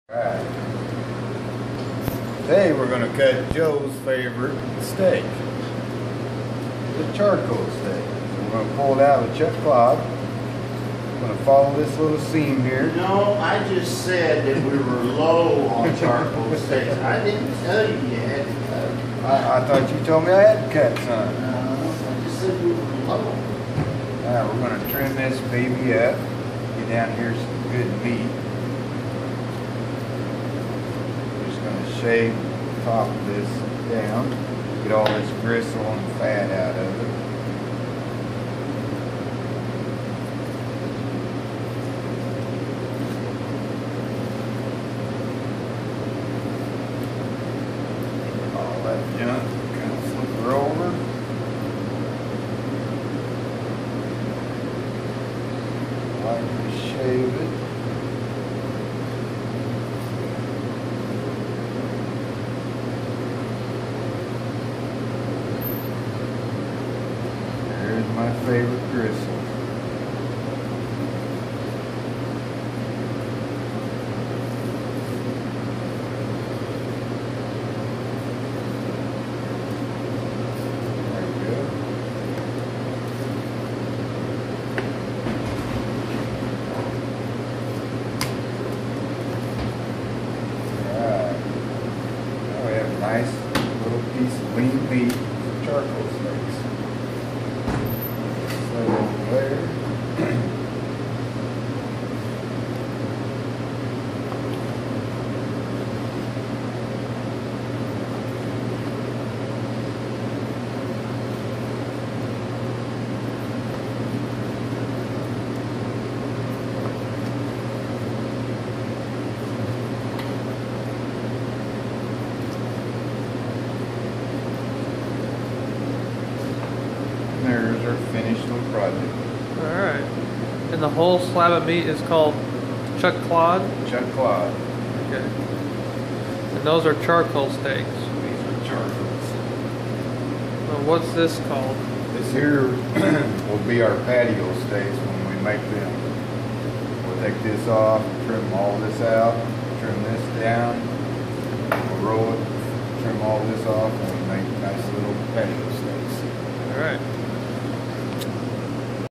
Alright. Today we're going to cut Joe's favorite steak, the charcoal steak. So we're going to pull it out with Chuck Clod. I'm going to follow this little seam here. No, I just said that we were low on charcoal steaks. I didn't tell you you had to cut. I thought you told me I had to cut some. I just said we were low. Alright, we're going to trim this baby up. Get down here some good meat. Shave the top of this down, get all this gristle and fat out of it. All that junk kind of flip her over. Lightly shave it. My favorite gristle. There we go. Alright. Now we have a nice little piece of lean meat, charcoal steaks. There. There's our finished little project. Alright. And the whole slab of meat is called Chuck Clod? Chuck Clod. Okay. And those are charcoal steaks. These are charcoals. Well, what's this called? This here will be our patio steaks when we make them. We'll take this off, trim all this out, trim this down, we'll roll it, trim all this off, and we'll make nice little patio steaks. Alright.